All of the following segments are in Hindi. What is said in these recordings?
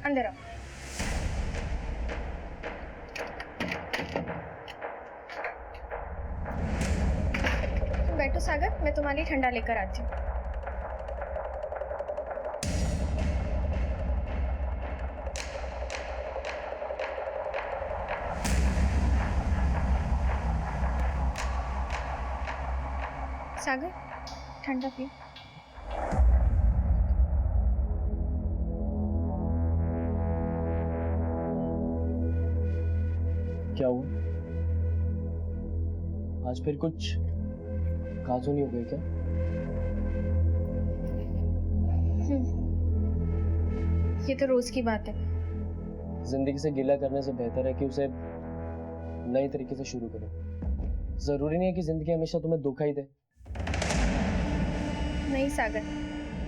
अंदर आओ। तुम बैठो सागर, मैं तुम्हारे लिए ठंडा लेकर आती हूँ। सागर, ठंडा पियो। क्या हुआ? आज फिर कुछ काजू नहीं हो गए क्या? ये तो रोज की बात है। जिंदगी से गिला करने से बेहतर है कि उसे नए तरीके से शुरू करो। जरूरी नहीं है कि जिंदगी हमेशा तुम्हें धोखा ही दे। नहीं सागर,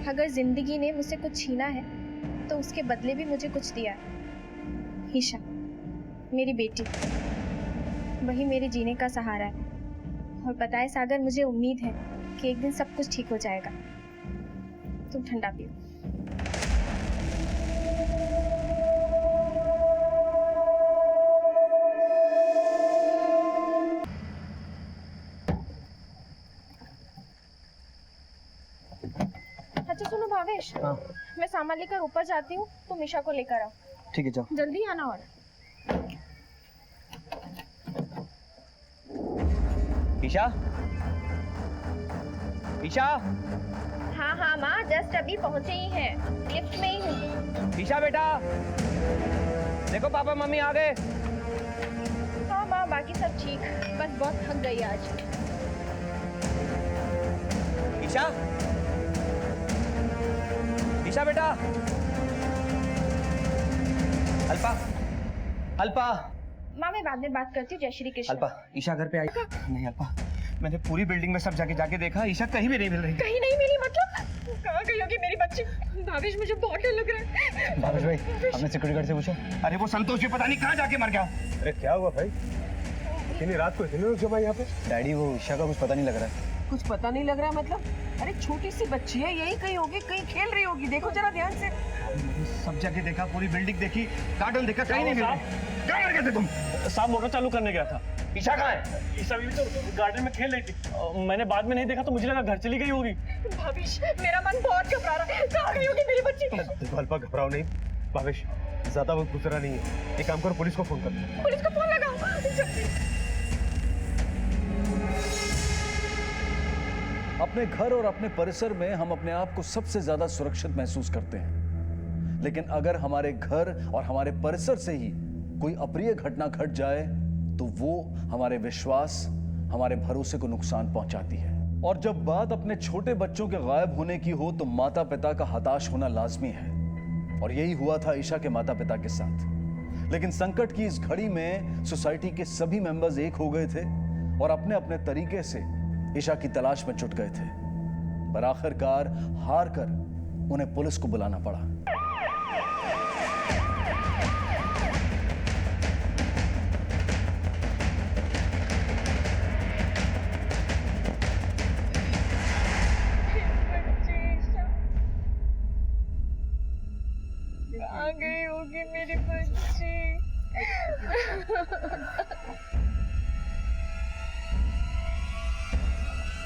अगर जिंदगी ने मुझसे कुछ छीना है तो उसके बदले भी मुझे कुछ दिया है। ईशा, मेरी बेटी, वही मेरे जीने का सहारा है। और पता है सागर, मुझे उम्मीद है कि एक दिन सब कुछ ठीक हो जाएगा। तुम ठंडा पियो। अच्छा सुनो भावेश, हाँ। मैं सामान लेकर ऊपर जाती हूँ, तुम ईशा को लेकर आओ। ठीक है, जाओ। जल्दी आना। और ईशा, ईशा, हाँ हाँ माँ, जस्ट अभी पहुँचे ही हैं, लिफ्ट में ही हूँ। ईशा बेटा, देखो पापा मम्मी आ गए। हाँ माँ, बाकी सब ठीक, बस बहुत थक गई आज। ईशा, ईशा बेटा, अल्पा, अल्पा, माँ मैं बाद में बात करती हूँ। जय श्री कृष्ण। अल्पा, ईशा घर पे आई? नहीं अल्पा, मैंने पूरी बिल्डिंग में सब जाके देखा, ईशा कहीं भी नहीं मिल रही। कहीं नहीं मिली मतलब? कहाँ गई होगी मेरी बच्ची? भावेश मुझे बहुत डर लग रहा है। भावेश भाई, आपने सिक्योरिटी गार्ड से पूछा? अरे वो संतोष जी पता नहीं कहाँ जाके मर गया। अरे क्या हुआ भाई? इतनी रात को इतने लोग जमा यहाँ पे? डैडी वो ईशा का कुछ पता नहीं लग रहा है। कुछ पता नहीं लग रहा है मतलब? अरे छोटी सी बच्ची है, यही कहीं होगी, कहीं खेल रही होगी। देखो जरा ध्यान से। सब जगह देखा, पूरी बिल्डिंग देखी, गार्डन देखा, कहीं नहीं मिला। कहाँ मर गए थे तुम? साहब मोटर चालू करने गया था। ईशा कहाँ है? ईशा बीवी तो गार्डन में खेल रही थी। मैंने बाद में नहीं देखा तो मुझे लगा घर चली गई होगी। भावेश, मेरा मन बहुत घबरा रहा है। कहाँ गई होगी मेरी बच्ची? देखो अल्पा, घबराओ नहीं। भावेश, ज्यादा वक्त गुजरा नहीं है। एक काम करो, पुलिस को फोन कर। पुलिस को फोन लगाओ जल्दी। अपने घर और अपने परिसर में हम अपने आप को सबसे ज्यादा सुरक्षित महसूस करते हैं, लेकिन अगर हमारे घर और हमारे परिसर से ही कोई अप्रिय घटना घट जाए तो वो हमारे विश्वास, हमारे भरोसे को नुकसान पहुंचाती है। और जब बात अपने छोटे बच्चों के गायब होने की हो तो माता पिता का हताश होना लाजमी है, और यही हुआ था ईशा के माता पिता के साथ। लेकिन संकट की इस घड़ी में सोसाइटी के सभी मेंबर्स एक हो गए थे और अपने अपने तरीके से ईशा की तलाश में जुट गए थे, पर आखिरकार हार कर उन्हें पुलिस को बुलाना पड़ा। कहाँ गई होगी मेरी बच्ची?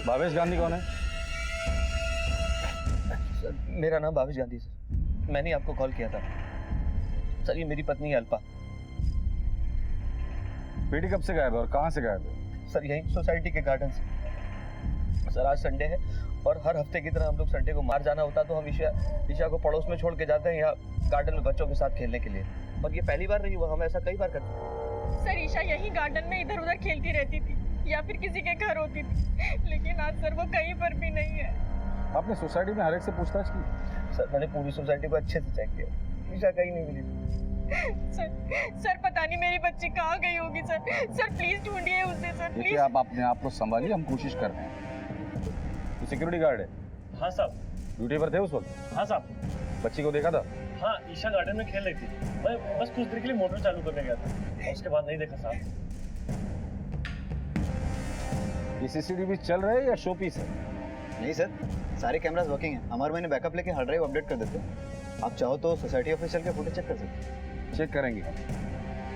भावेश गांधी कौन है? मेरा नाम भावेश गांधी सर। मैंने आपको कॉल किया था सर। ये मेरी पत्नी है अल्पा। बेटी कब से गायब है और कहाँ से गायब है? सर यही सोसाइटी के गार्डन से। सर आज संडे है और हर हफ्ते की तरह हम लोग संडे को मार जाना होता तो हम ईशा को पड़ोस में छोड़ के जाते हैं यहाँ गार्डन में बच्चों के साथ खेलने के लिए। और ये पहली बार नहीं हुआ, हम ऐसा कई बार करते हैं। सर ईशा यही गार्डन में इधर उधर खेलती रहती थी या फिर किसी के घर होती थी, लेकिन आज सर वो कहीं पर भी नहीं है। आपने सोसाइटी में हर एक से पूछताछ की? सर मैंने पूरी सोसाइटी को अच्छे से चेक किया, ईशा कहीं नहीं मिली। सर पता नहीं मेरी बच्ची कहाँ गई होगी। सर प्लीज ढूंढिए उसे सर, देखिए, प्लीज। आप अपने आप को संभालिए, हम कोशिश कर रहे हैं। तो सिक्योरिटी गार्ड है? हाँ साहब। ड्यूटी पर थे उस वक्त? हाँ साहब। बच्ची को देखा था? हाँ, ईशा गार्डन में खेल रही थी। मैं बस कुछ देर के लिए मोटर चालू करने गया था और उसके बाद नहीं देखा साहब। ये सीसीटीवी चल रहे हैं या शो पीस है? नहीं सर, सारे कैमरास वर्किंग हैं। हमारे मैंने बैकअप लेके हार्ड ड्राइव अपडेट कर देते हैं। आप चाहो तो सोसाइटी ऑफिशियल के फुटेज चेक कर सकते हैं। चेक करेंगे हम।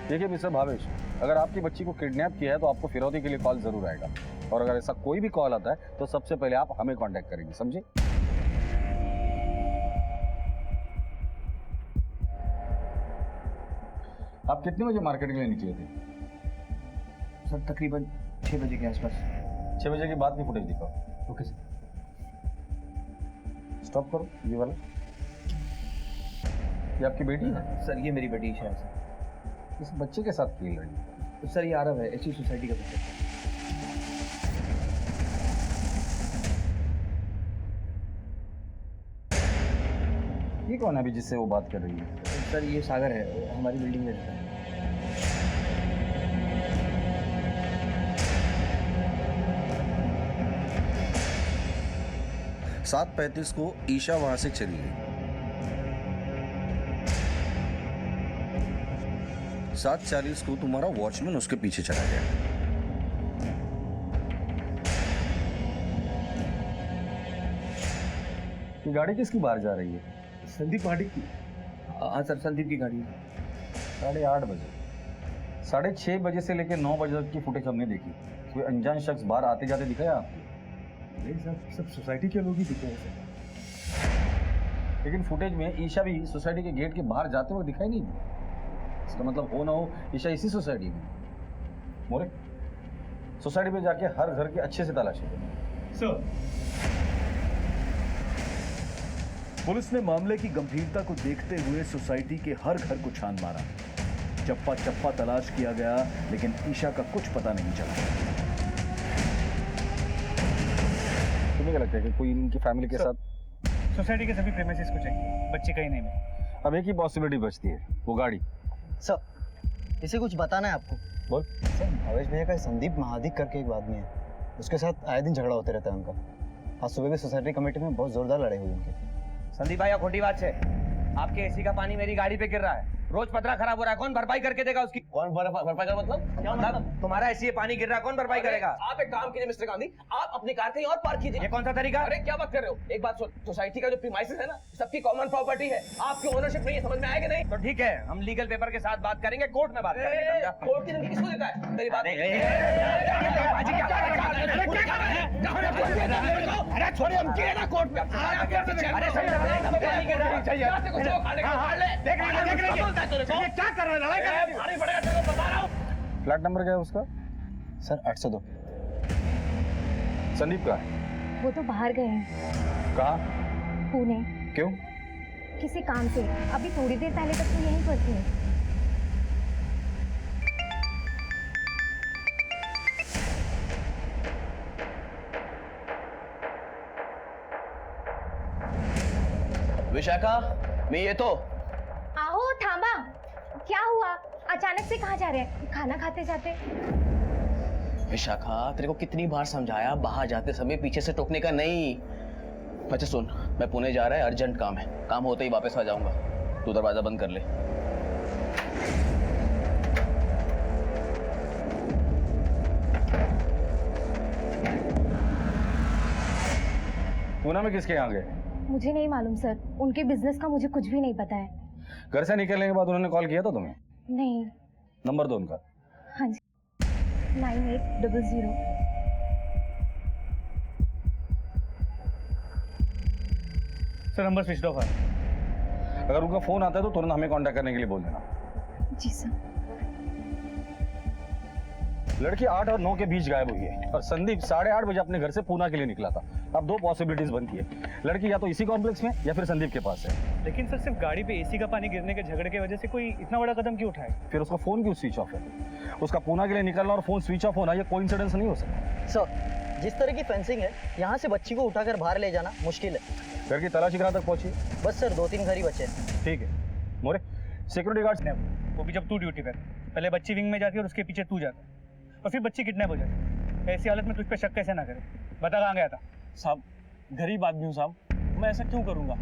देखिए मिस्टर भावेश, अगर आपकी बच्ची को किडनैप किया है तो आपको फिरौती के लिए कॉल जरूर आएगा, और अगर ऐसा कोई भी कॉल आता है तो सबसे पहले आप हमें कांटेक्ट करेंगे, समझे? आप कितने बजे मार्केट के लिए निकले थे? सर तकरीबन 6 बजे के आसपास। 6 बजे के बाद की फुटेज दिखाओ। Okay sir. स्टॉप करो ये वाला। ये आपकी बेटी है? सर ये मेरी बेटी ईशा है सर। इस बच्चे के साथ खेल रही है? सर ये आरव है, इसी सोसाइटी का बच्चा। ये कौन है अभी जिससे वो बात कर रही है? सर ये सागर है, हमारी बिल्डिंग में रहता है। 7:35 को ईशा वहां से चली गई। 7:40 को तुम्हारा वॉचमैन उसके पीछे चला गया। ये गाड़ी किसकी बाहर जा रही है? संदीप माडिक की। हाँ सर, संदीप की गाड़ी है। 8:30 बजे, 6:30 बजे से लेकर 9 बजे तक की फुटेज हमने देखी। कोई अनजान शख्स बाहर आते जाते दिखाया आपको? नहीं सर, सब सोसाइटी के लोग ही दिखे हैं सर। लेकिन फुटेज में ईशा भी सोसाइटी के गेट के बाहर जाते हुए दिखाई नहीं दी। इसका मतलब हो ना हो ईशा इसी सोसाइटी में। मोरे, सोसाइटी में जाके हर घर के अच्छे से तलाशी करो। सर, पुलिस ने मामले की गंभीरता को देखते हुए सोसाइटी के हर घर को छान मारा। चप्पा चप्पा तलाश किया गया, लेकिन ईशा का कुछ पता नहीं चला। तुम्हें क्या लगता है कि कोई इनकी फैमिली के साथ? सोसाइटी के सभी प्रेमिसेस को चाहिए, बच्चे कहीं नहीं मिले। अब एक ही पॉसिबिलिटी बचती है, वो गाड़ी। सर, इसे कुछ बताना है आपको। बोल। सर, भावेश भैया का संदीप महादिक करके एक आदमी है, उसके साथ आए दिन झगड़ा होते रहता है उनका। आज सुबह भी सोसाइटी कमेटी में बहुत जोरदार लड़ाई हुई उनके। संदीप भाई खोटी बात है, आपके एसी का पानी मेरी गाड़ी पे गिर रहा है। रोज पतरा खराब हो रहा है, कौन भरपाई करके देगा उसकी? कौन भरपाई का मतलब? क्या मतलब? तुम्हारा एसी पानी गिर रहा है, कौन भरपाई करेगा? आप एक काम कीजिए मिस्टर गांधी, आप अपनी कार कहीं और पार्क कीजिए। ये कौन सा तरीका? अरे क्या बात कर रहे हो? एक बात सुन, सोसाइटी का जो प्रीमाइसेस है ना, सबकी कॉमन प्रॉपर्टी है, आपकी ओनरशिप नहीं है, समझ में आएगा नहीं? तो ठीक है, हम लीगल पेपर के साथ बात करेंगे, कोर्ट में बात करेंगे, समझा? कोर्ट की धमकी किसको देता है? मेरी बात अरे छोड़िए, हम किए ना कोर्ट में। क्या कर रहे हैं? लड़ाई कर रहे हैं? फ्लैट नंबर क्या है उसका? सर 802। संदीप का है? वो तो बाहर गए हैं, कहाँ? पुणे, क्यों? किसी काम से। अभी थोड़ी देर पहले तक तो यहीं पर थे। विशाखा, मैं ये तो आओ, थांबा। क्या हुआ? अचानक से कहाँ जा रहे हैं? खाना खाते जाते? विशाखा, तेरे को कितनी बार समझाया, बाहर जाते समय पीछे से टोकने का नहीं। अच्छा सुन, मैं पुणे जा रहा है, अर्जेंट काम है, काम होते ही वापस आ जाऊंगा। तू दरवाजा बंद कर ले। पूना में किसके यहाँ गए? मुझे नहीं मालूम सर, उनके बिजनेस का मुझे कुछ भी नहीं पता है। घर से निकलने के बाद उन्होंने कॉल किया था तुम्हें? नहीं। नंबर दो उनका। हाँ जी, 9800। सर नंबर स्विच ऑफ है। अगर उनका फोन आता है तो तुरंत हमें कांटेक्ट करने के लिए बोल देना। जी सर। लड़की 8 और 9 के बीच गायब हुई है और संदीप 8:30 बजे अपने घर से पूना के लिए निकला था। अब दो पॉसिबिलिटीज बनती है, लड़की या तो इसी कॉम्प्लेक्स में या फिर संदीप के पास है। लेकिन सर सिर्फ गाड़ी पे एसी का पानी गिरने के झगड़े की वजह से कोई इतना बड़ा कदम क्यों उठाए? फिर उसका फोन क्यों स्विच ऑफ है? उसका पूना के लिए निकलना और फोन स्विच ऑफ होना ये कोइंसिडेंस नहीं हो सकता। सर, जिस तरह की फेंसिंग है, यहाँ से बच्ची को उठाकर बाहर ले जाना मुश्किल है। घर की तलाशी कहाँ तक पहुंची? बस सर 2-3 घर ही बचे हैं। ठीक है मोरे, सिक्योरिटी गार्ड ने वो भी जब तू ड्यूटी पे, पहले बच्ची विंग में जाती है और उसके पीछे तू जाता और फिर बच्ची किडनैप हो जाती। ऐसी हालत में तुझ पे शक कैसे ना करे? बता कहाँ गया था? साहब गरीब आदमी हूँ साहब, मैं ऐसा क्यों करूँगा?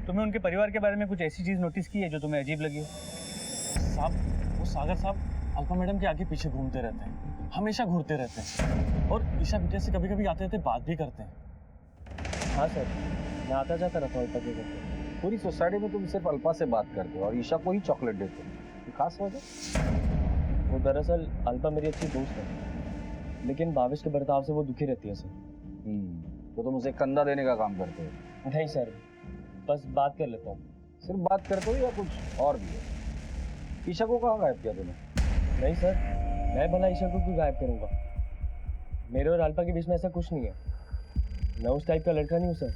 तुम्हें उनके परिवार के बारे में कुछ ऐसी चीज़ नोटिस की है जो तुम्हें अजीब लगी हो? साहब वो सागर साहब अलका मैडम के आगे पीछे घूमते रहते हैं, हमेशा घूरते रहते हैं और ईशा बेटे से कभी कभी आते आते बात भी करते हैं। हाँ सर, मैं आता जाता रहता हूँ तक। पूरी सोसाइटी में तुम सिर्फ अल्पा से बात करते हो और ईशा को ही चॉकलेट देते हो, कोई खास वजह? वो दरअसल अल्पा मेरी अच्छी दोस्त है, लेकिन भावेश के बर्ताव से वो दुखी रहती है सर। तो तुम उसे कंधा देने का काम करते हो? नहीं सर, बस बात कर लेता हूँ। सिर्फ बात करते हो या कुछ और भी है? ईशा को कहाँ गायब किया तुमने? नहीं सर, मैं भला ईशा को क्यों गायब करूँगा? मेरे और अल्पा के बीच में ऐसा कुछ नहीं है। मैं उस टाइप का लड़का नहीं हूँ सर।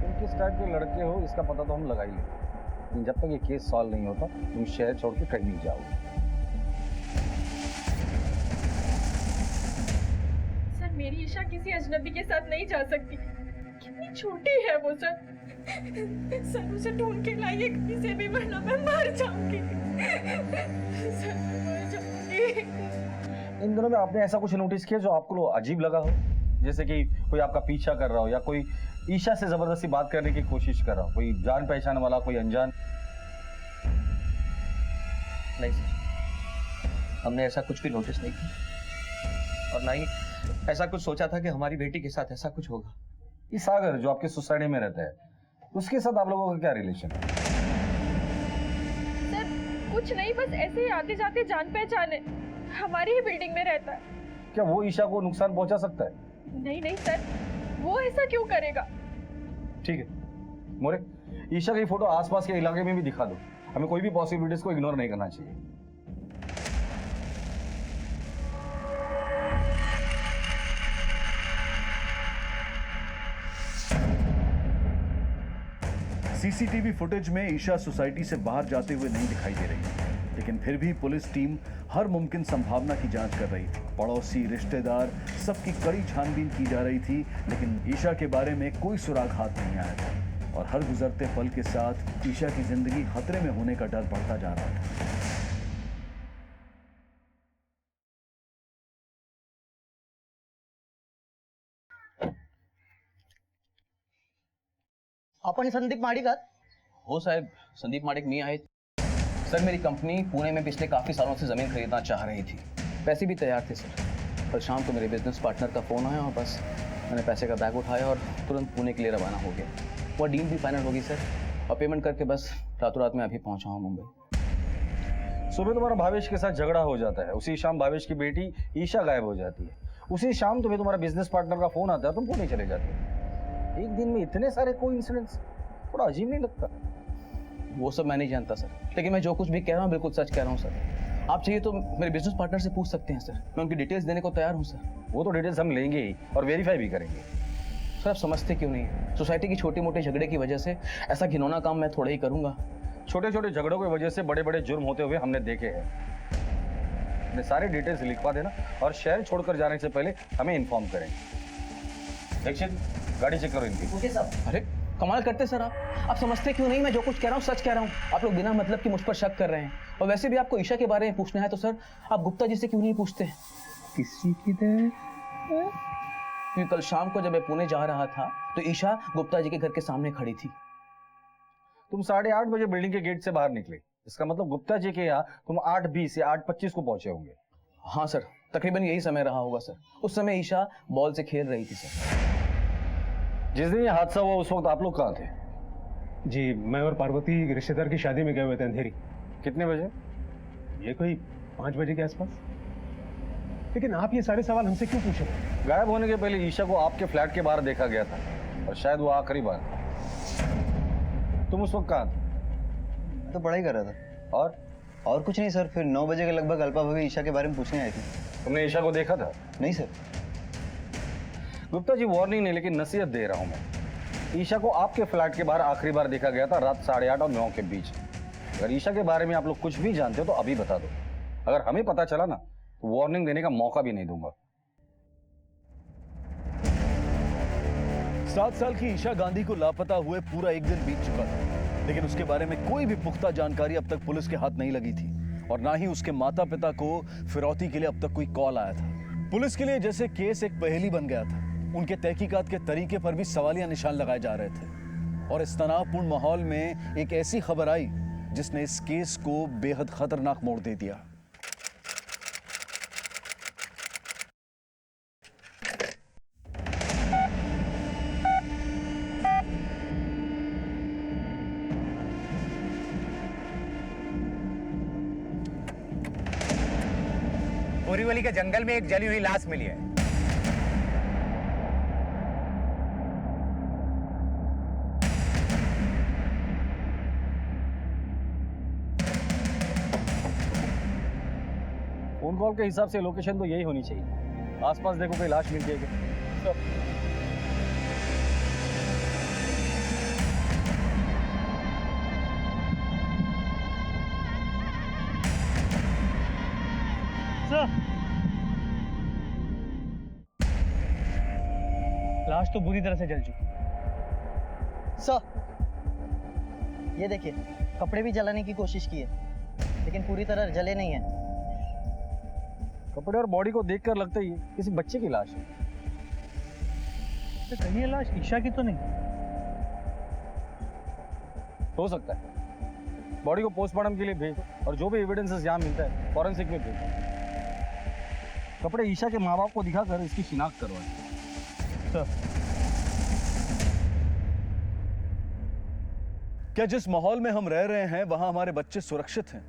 तुम किस टाइप के लड़के हो इसका पता तो हम लगा ही लेंगे, लेकिन जब तक ये केस सॉल्व नहीं होता तुम शहर छोड़ के कहीं नहीं जाओगे। सर, मेरी ईशा किसी अजनबी के साथ नहीं जा सकती। कितनी छोटी है वो सर। सर, उसे ढूंढ के लाइए कहीं से भी, वरना मैं मर जाऊंगी। सर, मैं मर जाऊंगी। इन दिनों में आपने ऐसा कुछ नोटिस किया जो आपको अजीब लगा हो? जैसे कि कोई आपका पीछा कर रहा हो या कोई ईशा से जबरदस्ती बात करने की कोशिश कर रहा हो, कोई जान पहचान वाला, कोई अनजान? नहीं सर, हमने ऐसा कुछ भी नोटिस नहीं किया और ना ही ऐसा कुछ सोचा था कि हमारी बेटी के साथ ऐसा कुछ होगा। ये सागर जो आपके सोसाइटी में रहता है, उसके साथ आप लोगों का क्या रिलेशन है? सर, कुछ नहीं, बस ऐसे ही आते जाते जान पहचान है। हमारी ही बिल्डिंग में रहता है। क्या वो ईशा को नुकसान पहुंचा सकता है? नहीं नहीं सर, वो ऐसा क्यों करेगा? ठीक है मोरे, ईशा की फोटो आसपास के इलाके में भी दिखा दो। हमें कोई भी पॉसिबिलिटीज को इग्नोर नहीं करना चाहिए। सीसीटीवी फुटेज में ईशा सोसाइटी से बाहर जाते हुए नहीं दिखाई दे रही, लेकिन फिर भी पुलिस टीम हर मुमकिन संभावना की जांच कर रही थी। पड़ोसी, रिश्तेदार, सबकी कड़ी छानबीन की जा रही थी, लेकिन ईशा के बारे में कोई सुराग हाथ नहीं आया था और हर गुजरते पल के साथ ईशा की जिंदगी खतरे में होने का डर बढ़ता जा रहा था। आपण संदीप माडिक हो साहब? संदीप माडिक मी आहेत सर। मेरी कंपनी पुणे में पिछले काफ़ी सालों से ज़मीन खरीदना चाह रही थी, पैसे भी तैयार थे सर। कल शाम को मेरे बिजनेस पार्टनर का फ़ोन आया और बस मैंने पैसे का बैग उठाया और तुरंत पुणे के लिए रवाना हो गया। वो डील भी फाइनल होगी सर, और पेमेंट करके बस रातों रात में अभी पहुंचा हूँ मुंबई। सुबह तुम्हारा भावेश के साथ झगड़ा हो जाता है, उसी शाम भावेश की बेटी ईशा गायब हो जाती है, उसी शाम तुम्हें तुम्हारा बिजनेस पार्टनर का फोन आता है, तुम पुणे चले जाते हो। एक दिन में इतने सारे कोइंसिडेंस, थोड़ा अजीब नहीं लगता? वो सब मैं नहीं जानता सर, लेकिन मैं जो कुछ भी कह रहा हूँ बिल्कुल सच कह रहा हूँ सर। आप चाहिए तो मेरे बिजनेस पार्टनर से पूछ सकते हैं सर, मैं उनकी डिटेल्स देने को तैयार हूँ सर। वो तो डिटेल्स हम लेंगे ही और वेरीफाई भी करेंगे। सर आप समझते क्यों नहीं? सोसाइटी की छोटी मोटी झगड़े की वजह से ऐसा घिनौना काम मैं थोड़ा ही करूँगा। छोटे छोटे झगड़ों की वजह से बड़े बड़े जुर्म होते हुए हमने देखे हैं। अपने सारे डिटेल्स लिखवा देना और शहर छोड़कर जाने से पहले हमें इन्फॉर्म करें। दीक्षित, गाड़ी चेक करो इनकी। Okay sir. अरे कमाल करते सर आप समझते क्यों नहीं? मैं जो कुछ कह रहा हूँ सच कह रहा हूँ। आप लोग बिना मतलब कि मुझ पर शक कर रहे हैं, और वैसे भी आपको ईशा के बारे में पूछना है तो सर आप गुप्ता जी से क्यों नहीं पूछते? किसी की देर? क्योंकि कल शाम को जब मैं पुणे जा रहा था तो ईशा गुप्ता जी के घर के सामने खड़ी थी। तुम 8:30 बजे बिल्डिंग के गेट से बाहर निकले, इसका मतलब गुप्ता जी के यहाँ तुम 8:20 या 8:25 को पहुंचे होंगे। हाँ सर, तकरीबन यही समय रहा होगा सर। उस समय ईशा बॉल से खेल रही थी सर। जिस दिन ये हादसा हुआ उस वक्त आप लोग कहाँ थे? जी, मैं और पार्वती रिश्तेदार की शादी में गए हुए थे अंधेरी। कितने बजे? ये कोई 5 बजे के आसपास। लेकिन आप ये सारे सवाल हमसे क्यों पूछ रहे हैं? गायब होने के पहले ईशा को आपके फ्लैट के बाहर देखा गया था और शायद वो आखिरी बार। तुम उस वक्त कहाँ थे? मैं तो पढ़ाई कर रहा था। और कुछ नहीं सर। फिर 9 बजे के लगभग अल्पा भाभी ईशा के बारे में पूछने आई थी। तुमने ईशा को देखा था? नहीं सर। गुप्ता जी, वार्निंग नहीं लेकिन नसीहत दे रहा हूं मैं। ईशा को आपके फ्लैट के बाहर आखिरी बार देखा गया था रात 8:30 और 9 के बीच। अगर ईशा के बारे में आप लोग कुछ भी जानते हो तो अभी बता दो। अगर हमें पता चला ना तो वार्निंग देने का मौका भी नहीं दूंगा। 7 साल की ईशा गांधी को लापता हुए पूरा एक दिन बीत चुका था, लेकिन उसके बारे में कोई भी पुख्ता जानकारी अब तक पुलिस के हाथ नहीं लगी थी, और ना ही उसके माता पिता को फिरौती के लिए अब तक कोई कॉल आया था। पुलिस के लिए जैसे केस एक पहेली बन गया था। उनके तहकीकात के तरीके पर भी सवालिया निशान लगाए जा रहे थे, और इस तनावपूर्ण माहौल में एक ऐसी खबर आई जिसने इस केस को बेहद खतरनाक मोड़ दे दिया। बोरीवली के जंगल में एक जली हुई लाश मिली है। फोन कॉल के हिसाब से लोकेशन तो यही होनी चाहिए। आसपास देखो कोई लाश मिल जाएगी। लाश तो बुरी तरह से जल चुकी। सर, ये देखिए, कपड़े भी जलाने की कोशिश की है, लेकिन पूरी तरह जले नहीं है। कपड़े और बॉडी को देखकर लगता ही किसी बच्चे की लाश है। तो कहीं ये लाश ईशा की तो नहीं? हो सकता है। बॉडी को पोस्टमार्टम के लिए भेज दो और जो भी एविडेंसेस यहाँ मिलता है फॉरेंसिक में भेज दो। कपड़े ईशा के माँ बाप को दिखाकर इसकी शिनाख्त करवाएं। क्या जिस माहौल में हम रह रहे हैं वहां हमारे बच्चे सुरक्षित हैं?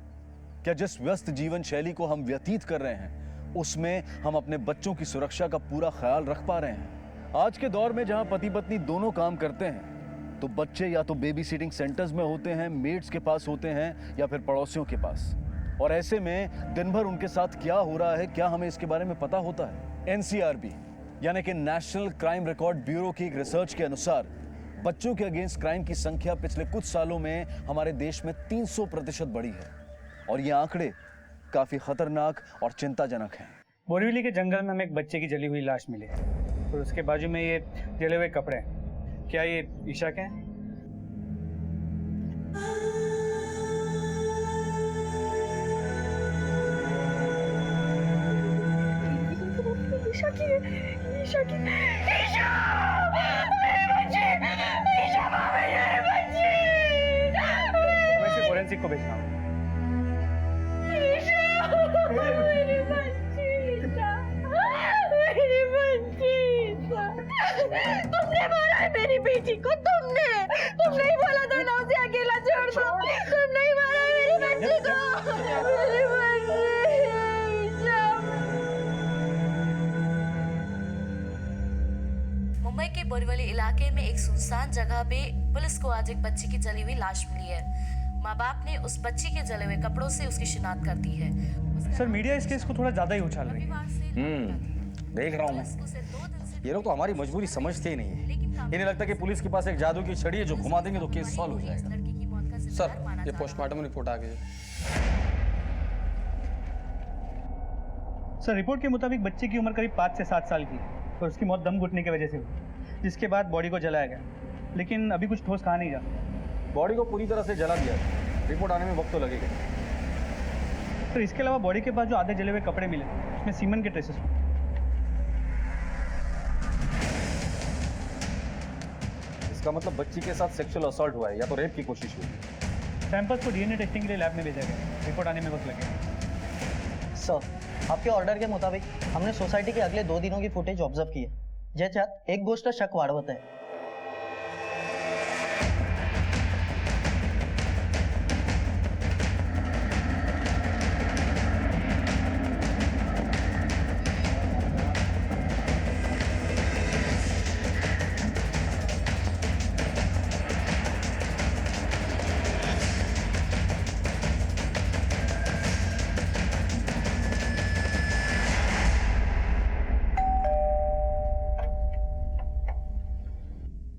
क्या जिस व्यस्त जीवन शैली को हम व्यतीत कर रहे हैं उसमें हम अपने बच्चों की सुरक्षा का पूरा ख्याल रख पा रहे हैं? आज के दौर में जहां पति पत्नी दोनों काम करते हैं तो बच्चे या तो बेबी सिटिंग सेंटर्स में होते हैं, मेड्स के पास होते हैं या फिर पड़ोसियों के पास। और ऐसे में दिन भर उनके साथ क्या हो रहा है क्या हमें इसके बारे में पता होता है? एनसीआरबी यानी कि नेशनल क्राइम रिकॉर्ड ब्यूरो की एक रिसर्च के अनुसार बच्चों के अगेंस्ट क्राइम की संख्या पिछले कुछ सालों में हमारे देश में 300% बढ़ी है और ये आंकड़े काफी खतरनाक और चिंताजनक हैं। बोरीवली के जंगल में हमें एक बच्चे की जली हुई लाश मिली है और उसके बाजू में ये जले हुए कपड़े हैं। क्या ये ईशा के हैं? ईशा की, ईशा की, ईशा! मेरे बच्चे! ईशा मामे, मेरे बच्चे! मैं इसे फोरेंसिक को भेज रहा हूँ। ईशा! मेरे बच्चे! ईशा! मेरे बच्चे! ईशा! तुमने मारा है मेरी बेटी को, तुमने नहीं बोला था ना उसे अकेला छोड़ दो। तुम नहीं मारा है मेरी बच्ची को। मेरे बच्चे! ईशा! मुंबई के बोरीवली इलाके में एक सुनसान जगह पे पुलिस को आज एक बच्ची की जली हुई लाश मिली है। माँ बाप ने उस बच्ची के जले हुए कपड़ों से उसकी शिनाख्त कर दी है। सर, मीडिया इस केस को थोड़ा ज्यादा ही उछाल रही है। देख रहा हूँ मैं। ये लोग तो हमारी मजबूरी समझते ही नहीं है। इन्हें लगता है कि पुलिस के पास एक जादू की छड़ी है जो घुमा देंगे तो केस सॉल्व हो जाएगा। सर, ये पोस्टमार्टम रिपोर्ट आ गई है। सर, रिपोर्ट के मुताबिक बच्चे की उम्र करीब 5 से 7 साल की है और उसकी मौत दम घुटने की वजह से हुई, जिसके बाद बॉडी को जलाया गया, लेकिन अभी कुछ ठोस कहा नहीं जा। बॉडी को पूरी तरह से जला दिया। रिपोर्ट आने में वक्त तो लगेगा। सर, इसके अलावा बॉडी के पास जो आधे जले हुए कपड़े मिले उसमें सीमन के ट्रेसेस। इसका मतलब बच्ची के साथ सेक्सुअल असॉल्ट हुआ है या तो रेप की कोशिश हुई। सैंपल्स को डीएनए टेस्टिंग के लिए लैब में भेजा गया। रिपोर्ट आने में वक्त लगेगा। सर, आपके ऑर्डर के मुताबिक हमने सोसाइटी के अगले 2 दिनों की फुटेज ऑब्जर्व की है, ज्याच्यात एक गोष्ट शक वाढवत आहे।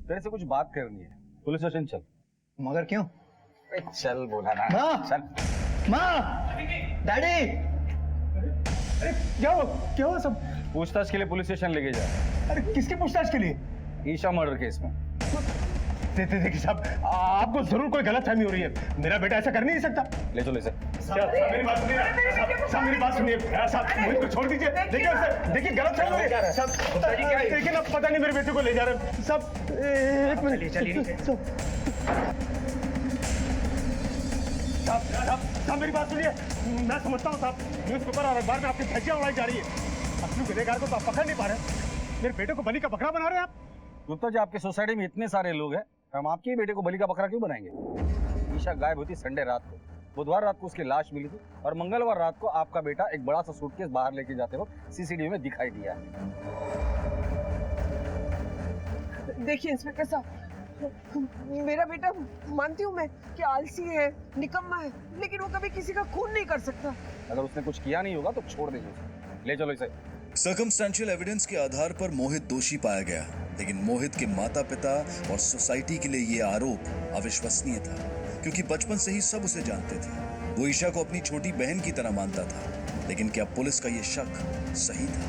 तेरे से कुछ बात करनी है। पुलिस स्टेशन चल। मगर क्यों? चल बोला ना। माँ! चल। माँ! डैडी! अरे क्या हुआ सब? पूछताछ के लिए पुलिस स्टेशन लेके जा। अरे किसकी पूछताछ के लिए? ईशा मर्डर केस में। देखिए साहब, आपको जरूर कोई गलतफहमी हो रही है। मेरा बेटा ऐसा कर नहीं सकता। ले चलो इसे। मेरी बात सुनिए। साहब मेरी बात सुनिए। साहब मुझे को छोड़ दीजिए। देखिए गलतफहमी हो रही है। साहब लेकिन अब पता नहीं मेरे बेटे को ले जा रहे हैं। साहब एक मिनट। चलिए। साहब मेरी बात सुनिए। मैं समझता हूँ साहब, न्यूज़पेपर और अखबार में आपकी धज्जियां उड़ाई जा रही है। असली गुनहगार को तो आप पकड़ नहीं पा रहे। मेरे बेटे को बलि का बकरा बना रहे हैं आप। गुप्ता जी, आपके सोसाइटी में इतने सारे लोग हैं, हम आपके ही बेटे को बलि का बकरा क्यों बनाएंगे? ईशा गायब होती संडे रात को बुधवार रात को उसकी लाश मिली थी और मंगलवार रात को आपका बेटा एक बड़ा सा सूटकेस बाहर लेके जाते वक्त सीसीटीवी में दिखाई दिया है। देखिए इंस्पेक्टर साहब, मेरा बेटा मानती हूँ मैं कि आलसी है, निकम्मा है, लेकिन वो कभी किसी का खून नहीं कर सकता। अगर उसने कुछ किया नहीं होगा तो छोड़ दीजिए उसे। ले चलो इसे। सर्कमस्टेंशियल एविडेंस के आधार पर मोहित दोषी पाया गया, लेकिन मोहित के माता पिता और सोसाइटी के लिए ये आरोप अविश्वसनीय था, क्योंकि बचपन से ही सब उसे जानते थे। वो ईशा को अपनी छोटी बहन की तरह मानता था, लेकिन क्या पुलिस का ये शक सही था?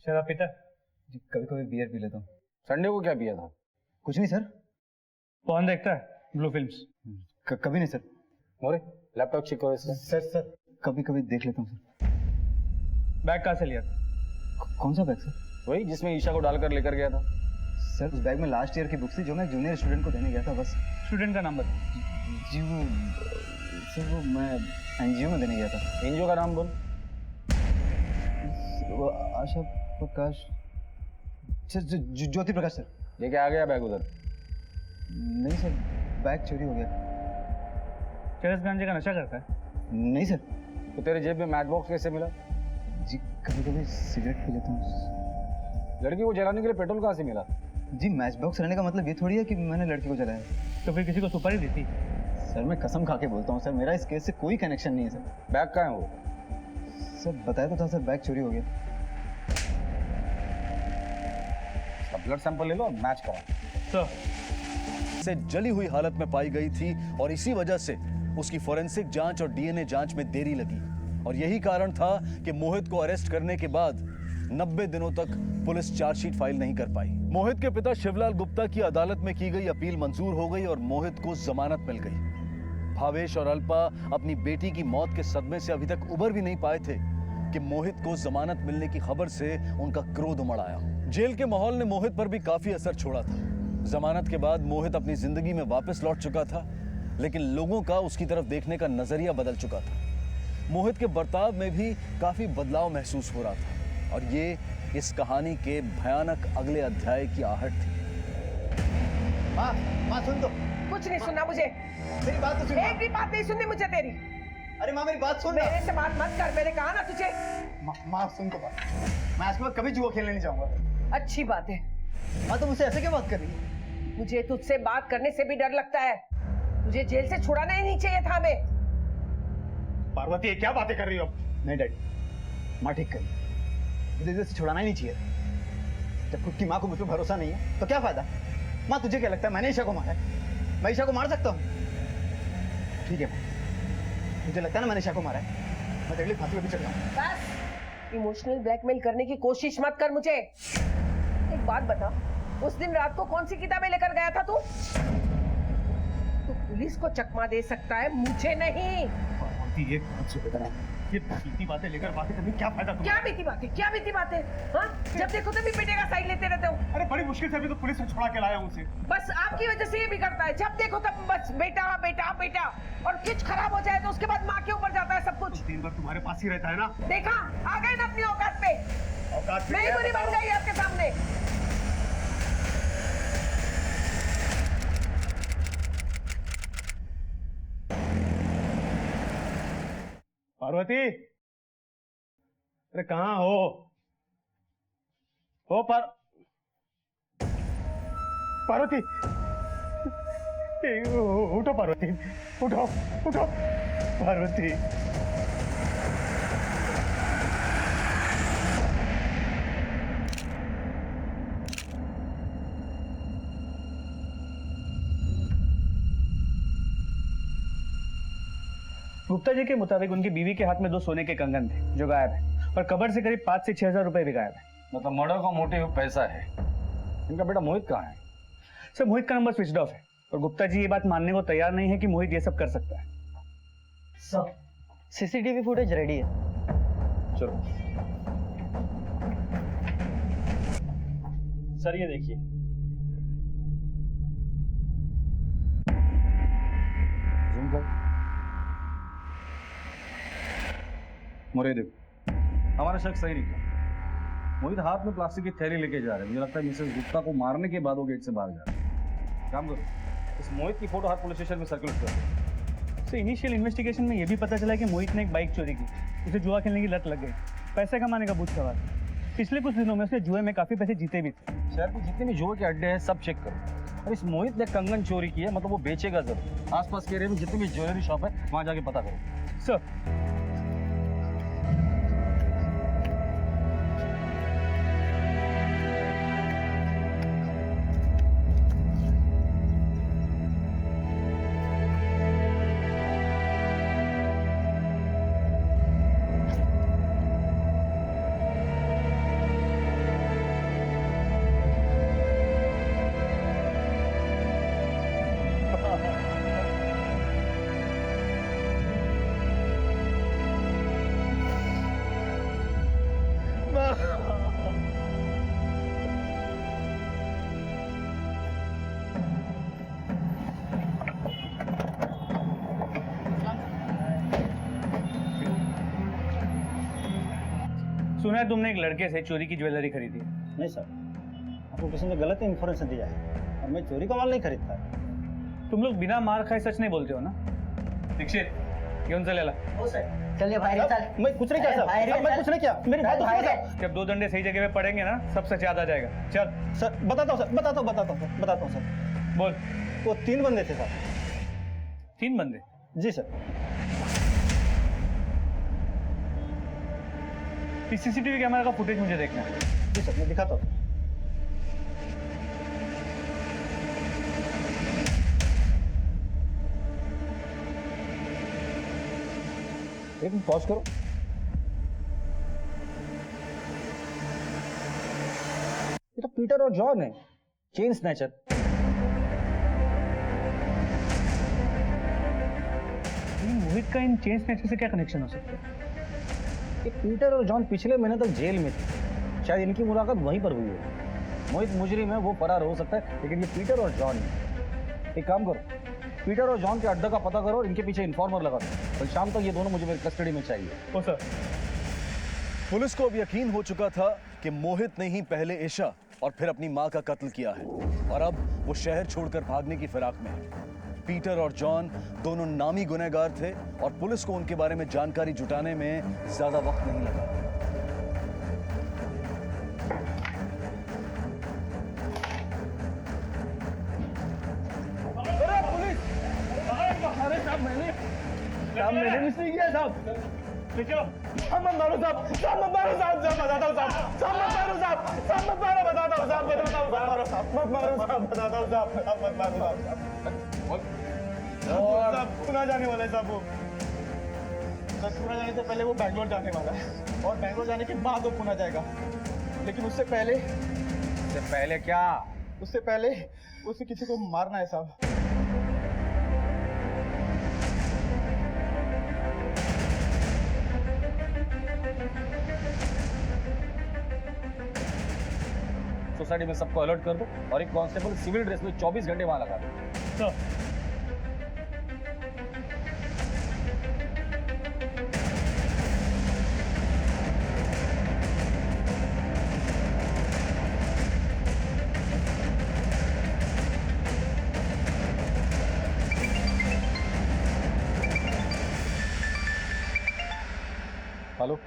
शराब पीता? जी कभी कभी बियर पी लेता हूँ। संडे को क्या पिया था? कुछ नहीं सर। कौन देखता है ब्लू फिल्म्स? कभी नहीं सर। मोरे लैपटॉप चेक करो इसका। सर कभी कभी देख लेता हूँ सर। बैग कहाँ से लिया? कौन सा बैग सर? वही जिसमें ईशा को डालकर लेकर गया था। सर उस बैग में लास्ट ईयर की बुक्स थी जो मैं जूनियर स्टूडेंट को देने गया था बस। स्टूडेंट का नाम बता। जी वो सर वो मैं एनजीओ में देने गया था। एनजीओ का नाम बोल। वो आशा प्रकाश सर, ज्योति प्रकाश सर। लेके आ गया बैग उधर? नहीं सर, बैग चोरी हो गया। चरस गांजे का नशा करता है? नहीं सर। तो तेरे जेब में मैच बॉक्स कैसे मिला? जी कभी कभी सिगरेट पी लेता हूँ। लड़की को जलाने के लिए पेट्रोल कहाँ से मिला? जी मैच बॉक्स रहने का मतलब ये थोड़ी है कि मैंने लड़की को जलाया। तो फिर किसी को सुपारी दी थी? सर मैं कसम खा के बोलता हूँ सर, मेरा इस केस से कोई कनेक्शन नहीं है सर। बैग कहाँ है वो? सर बताया तो था सर, बैग चोरी हो गया। ब्लड सैंपल ले लो और मैच करो। से जली हुई हालत में पाई गई थी और इसी वजह से उसकी फोरेंसिक जांच और डीएनए जांच में देरी लगी, और यही कारण था कि मोहित को अरेस्ट करने के बाद 90 दिनों तक पुलिस चार्जशीट फाइल नहीं कर पाई। मोहित के पिता शिवलाल गुप्ता की अदालत में की गई अपील मंजूर हो गई और मोहित को जमानत मिल गई। भावेश और अल्पा अपनी बेटी की मौत के सदमे से अभी तक उबर भी नहीं पाए थे कि मोहित को जमानत मिलने की खबर से उनका क्रोध उमड़ आया। जेल के माहौल ने मोहित पर भी काफी असर छोड़ा था। जमानत के बाद मोहित अपनी जिंदगी में वापस लौट चुका था, लेकिन लोगों का उसकी तरफ देखने का नजरिया बदल चुका था। मोहित के बर्ताव में भी काफी बदलाव महसूस हो रहा था, और ये इस कहानी के भयानक अगले अध्याय की आहट थी। माँ सुन तो। कुछ नहीं सुनना मुझे। मेरी बात तो सुन। एक भी बात नहीं सुननी मुझे तेरी। अरे माँ मेरी बात सुन। मेरे से बात मत कर, मैंने कहा ना तुझे। माँ सुन तो बात। मैं आज के बाद कभी जुआ खेलने नहीं जाऊंगा। अच्छी बात है। माँ तो मुझसे ऐसे क्यों बात कर रही है? मुझे तुझसे बात करने से भी डर लगता है। तुझे जेल से छुड़ाना ही नहीं चाहिए था हमें। पार्वती ये क्या बातें कर रही हो? नहीं डैडी, माँ ठीक करी। मुझे जेल से छुड़ाना ही नहीं चाहिए। जब खुद की माँ को मुझ पर भरोसा नहीं है तो क्या फायदा? माँ तुझे क्या लगता है मैंने ईशा को मारा है? मैं ईशा को मार सकता हूँ? ठीक है मुझे लगता है ना मैंने ईशा को मारा है, मैं तेरे लिए फांसी पे भी चढ़ जाऊंगा। बस इमोशनल ब्लैकमेल करने की कोशिश मत कर मुझे। एक बात बता, उस दिन रात को कौन सी किताबें लेकर गया था तू? तू पुलिस को चकमा दे सकता है, मुझे नहीं। ये बीती बातें लेकर बातें करने क्या फायदा? क्या बीती बातें? क्या बीती बातें? हाँ? जब देखो तभी बेटे का साइड लेते रहते हो। अरे बड़ी मुश्किल से अभी तो पुलिस से छुड़ा के लाया हूं उसे। बस आपकी वजह से ये बिगड़ता है। जब देखो तब बस बेटा बेटा बेटा, और कुछ खराब हो जाए तो उसके बाद माँ के ऊपर जाता है सब कुछ। दिन भर तुम्हारे पास ही रहता है ना। देखा, आ गए ना अपनी औकात पे। औकात पे मैं ही बुरी बन गई आपके सामने। पार्वती, अरे कहाँ हो पार्वती, उठो पार्वती, उठो उठो पार्वती। गुप्ता जी के मुताबिक उनकी बीवी के हाथ में 2 सोने के कंगन थे जो गायब है, और कबर से करीब 5 से 6 हजार रुपए भी गायब है। मतलब मर्डर का मोटिव पैसा है। इनका बेटा मोहित कहाँ है? सर मोहित का नंबर स्विच ऑफ है, और गुप्ता जी ये बात मानने को तैयार नहीं है कि मोहित ये सब कर सकता है। सर सीसीटीवी फुटेज रेडी है। चलो सर ये देखिए। जूम कर। मोरे देखो, हमारा शक सही निकला। मोहित हाथ में प्लास्टिक की थैली लेके जा रहे हैं। मुझे लगता है मिसेस गुप्ता को मारने के बाद वो गेट से बाहर जा रहे हैं। काम करो। इस मोहित की फोटो हर पुलिस स्टेशन में सर्कुलेट कर दो। सर इनिशियल इन्वेस्टिगेशन में ये भी पता चला कि मोहित ने एक बाइक चोरी की, उसे जुआ खेलने की लत लग गई, पैसे कमाने का भूत सवार। पिछले कुछ दिनों में उसने जुए में काफी पैसे जीते भी थे। शहर के जितने भी जुए के अड्डे हैं सब चेक करो। और इस मोहित ने कंगन चोरी की है, मतलब वो बेचेगा जरूर। आसपास के एरिया में जितनी भी ज्वेलरी शॉप है वहां जाके पता करो। सर सुना है तुमने एक लड़के से चोरी की ज्वेलरी खरीदी है। नहीं सर, आपको किसी ने गलत इन्फॉर्मेशन दिया है और मैं चोरी का माल नहीं खरीदता। तुम लोग बिना मार खाए सच नहीं बोलते हो ना? दीक्षित घेऊन चलेला। चलिए भाई चल। मैं कुछ नहीं किया सर, मैं कुछ नहीं किया। मेरी बात सुनो। जब 2 डंडे सही जगह पे पड़ेंगे ना सब सच याद आ जाएगा। चल सर बताता हूँ सर। बोल। वो 3 बंदे थे सर। 3 बंदे? जी सर। सीसीटीवी कैमरा का फुटेज मुझे देखना है। जी सर, मैं दिखाता हूँ। एक मिनट पॉज करो। ये तो पीटर और जॉन है, चेन स्नैचर। मोहित का इन चेन स्नैचर से क्या कनेक्शन हो सकता है? ये पीटर और जॉन पिछले महीने तक जेल में थे, शायद इनकी मुलाकात वहीं पर हुई है। मोहित मुजरिम है, वो फरार हो सकता है, लेकिन ये पीटर और जॉन है। एक काम करो, पीटर और जॉन के अड्डा का पता करो, इनके पीछे इन्फॉर्मर लगा दो। कल शाम तक ये दोनों मुझे मेरी कस्टडी में चाहिए। ओ सर। पुलिस को अब यकीन हो चुका था कि मोहित ने ही पहले ईशा और फिर अपनी मां का कत्ल किया है और अब वो शहर छोड़कर भागने की फिराक में है। पीटर और जॉन दोनों नामी गुनहगार थे और पुलिस को उनके बारे में जानकारी जुटाने में ज्यादा वक्त नहीं लगा। मैंने मिस नहीं किया साहब। हम मत मारो साहब, साहब मत मारो साहब, बताता हूँ साहब, साहब मत मारो साहब, साहब मत मारो, बताता हूँ साहब, मत मारो साहब, बताता हूँ साहब, मत मारो साहब, पुणे जाने वाला है साहब वो। सर पुणे जाने से पहले वो बैंगलोर जाने वाला है और बैंगलोर जाने के बाद वो पुणे जाएगा, लेकिन उससे पहले क्या? उससे पहले उसे किसी को मारना है साहब। सोसाइटी में सबको अलर्ट कर दो और एक कांस्टेबल सिविल ड्रेस में 24 घंटे वहां लगा दो। हेलो,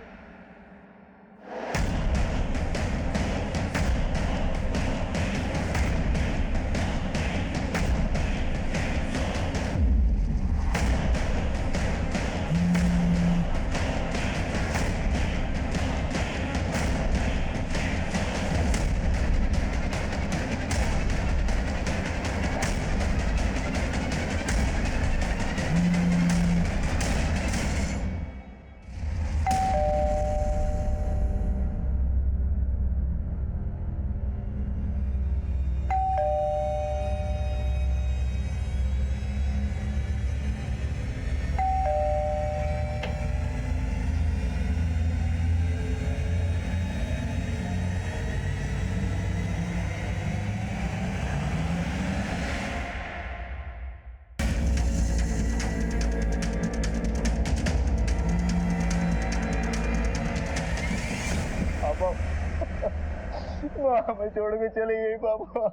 हमें छोड़ के चली गई पापा।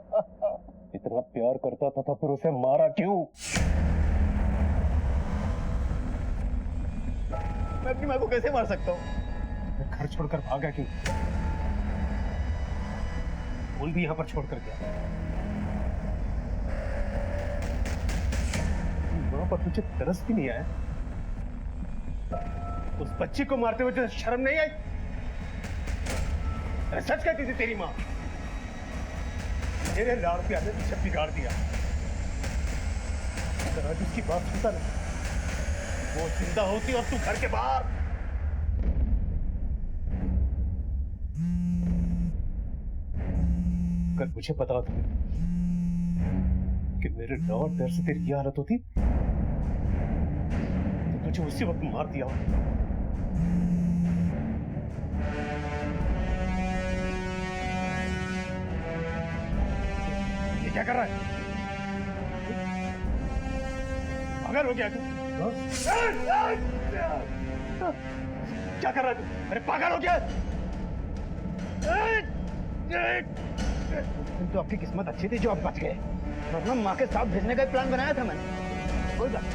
इतना प्यार करता था तो फिर उसे मारा क्यों? मैं अपनी माँ को कैसे मार सकता हूँ? घर छोड़कर भागा क्यों? फूल भी यहाँ पर छोड़कर गया। माँ पर तुझे तरस भी नहीं आया? उस बच्ची को मारते हुए तुझे शर्म नहीं आई? अरे सच कहती थी तेरी माँ। तेरे लाड़ प्यार ने तुझे बिगाड़ दिया। अगर आज उसकी बात सुनता नहीं, वो जिंदा होती और तू घर के बाहर। अगर मुझे पता होता कि मेरे लॉर्ड डर से तेरी ये हालत होती तो तुझे उसी वक्त मार दिया होता। ये क्या कर रहा है? पागल हो गया तू? क्या कर रहा है तू? अरे पागल हो गया? तो आपकी किस्मत अच्छी थी जो आप बच गए, वरना माँ के साथ भेजने का प्लान बनाया था मैंने। कोई बात नहीं,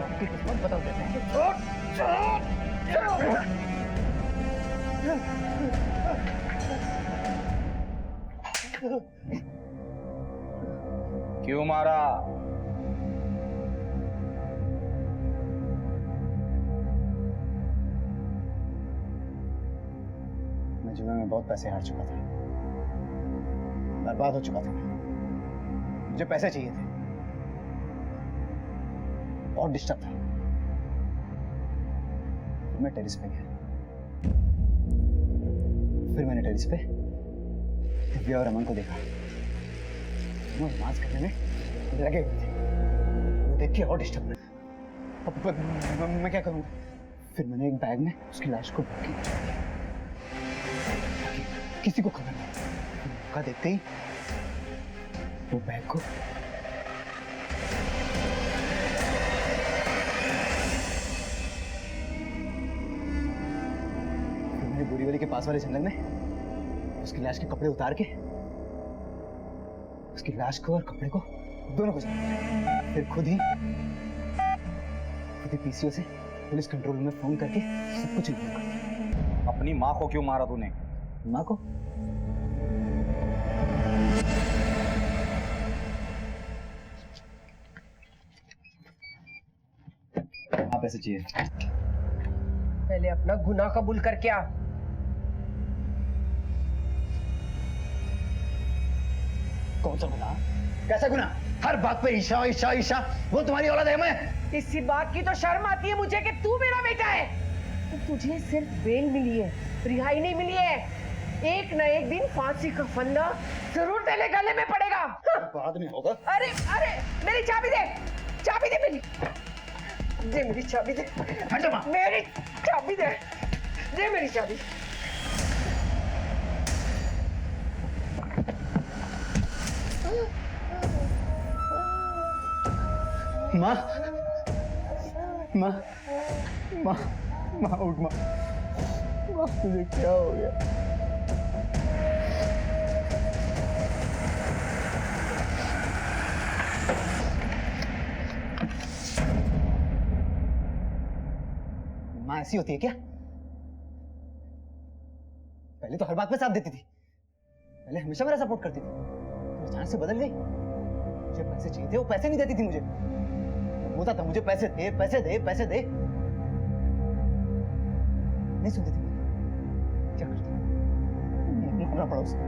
आपकी किस्मत बदल देते हैं। क्यों मारा? मैं जुए में बहुत पैसे हार चुका था, बर्बाद हो चुका था। मुझे पैसे चाहिए थे, बहुत डिस्टर्ब था। फिर मैं टेरिस पे गया। फिर मैंने टेरिस पे दिव्या और अमन को देखा। वो रोमांस करने में लगे हुए थे। वो देख के और डिस्टर्ब हुआ। अब मैं क्या करूँगा? फिर मैंने एक बैग में उसकी लाश को भर दिया। किसी को खबर नहीं। मौका देखते ही वो बैग को मैंने बोरीवली के पास वाले जंगल में उसकी लाश के कपड़े उतार के उसकी लाश को और कपड़े को दोनों को जला दिया। फिर खुद ही पीसीओ से पुलिस कंट्रोल रूम में फोन करके सब कुछ लिखा। अपनी माँ को क्यों मारा तूने? माँ को? हाँ, पैसे चाहिए। पहले अपना गुनाह कबूल कर क्या? कौन सा गुनाह? कैसा गुनाह? हर बात पे ईशा ईशा ईशा। वो तुम्हारी औलाद है। मैं इसी बात की तो शर्म आती है मुझे कि तू मेरा बेटा है। तो तुझे सिर्फ बेल मिली है, रिहाई नहीं मिली है। एक न एक दिन फांसी का फंदा जरूर तेरे गले में पड़ेगा। बाद में होगा। अरे अरे मेरी चाबी दे, चाबी दे मेरी, दे मेरी चाबी दे। हट जा माँ। मेरी चाबी दे, दे मेरी चाबी। माँ माँ माँ माँ उठ माँ। माँ तुझे क्या हो गया? माँ ऐसी होती है क्या? पहले तो हर बात में साथ देती थी, पहले हमेशा मेरा सपोर्ट करती थी, तो अचानक से बदल गई। मुझे पैसे चाहिए थे, वो पैसे नहीं देती थी मुझे। बोलता था मुझे पैसे दे पैसे दे पैसे दे, नहीं सुनती थी। क्या करती? मारना पड़ा उसको।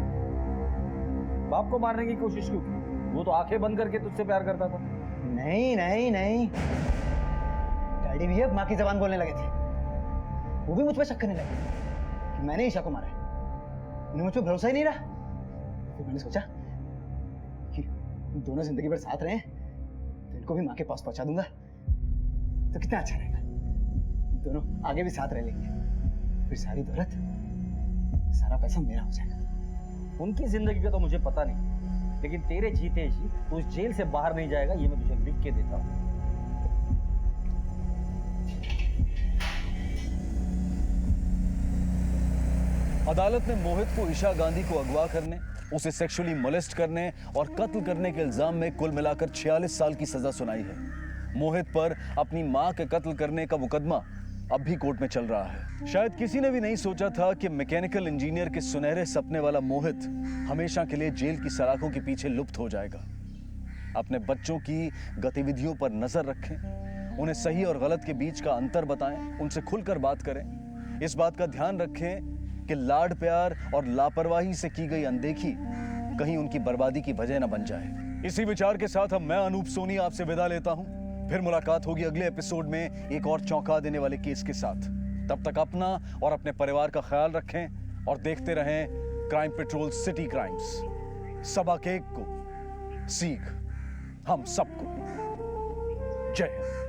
बाप को मारने की कोशिश क्यों की? वो तो आंखें बंद करके तुझसे प्यार करता था। नहीं नहीं नहीं, डैडी भी अब माँ की जबान बोलने लगे थे। वो भी मुझ पर शक करने लगे कि मैंने ईशा को मारा है। उन्हें मुझ पर भरोसा ही नहीं रहा। फिर मैंने सोचा कि दोनों जिंदगी भर साथ रहे, तो इनको भी माँ के पास पहुंचा दूंगा तो कितना अच्छा रहेगा। दोनों आगे भी साथ रह लेंगे, फिर सारी दौलत, सारा पैसा मेरा हो जाएगा। उनकी जिंदगी का तो मुझे पता नहीं, लेकिन तेरे जीते जी तो उस जेल से बाहर नहीं जाएगा, ये मैं तुझे लिख के देता हूँ। अदालत ने मोहित को ईशा गांधी को अगवा करने, उसे सेक्सुअली मोलेस्ट करने और कत्ल करने के इल्जाम में कुल मिलाकर 46 साल की सजा सुनाई है। मोहित पर अपनी मां के कत्ल करने का मुकदमा अब भी कोर्ट में चल रहा है। शायद किसी ने भी नहीं सोचा था कि मैकेनिकल इंजीनियर के सुनहरे सपने वाला मोहित हमेशा के लिए जेल की सलाखों के पीछे लुप्त हो जाएगा। अपने बच्चों की गतिविधियों पर नजर रखें, उन्हें सही और गलत के बीच का अंतर बताएं, उनसे खुलकर बात करें। इस बात का ध्यान रखें कि लाड प्यार और लापरवाही से की गई अनदेखी कहीं उनकी बर्बादी की वजह न बन जाए। इसी विचार के साथ अब मैं अनूप सोनी आपसे विदा लेता हूं। फिर मुलाकात होगी अगले एपिसोड में एक और चौंका देने वाले केस के साथ। तब तक अपना और अपने परिवार का ख्याल रखें और देखते रहें क्राइम पेट्रोल सिटी क्राइम्स। सबक एक को सीख हम सबको। जय हिंद।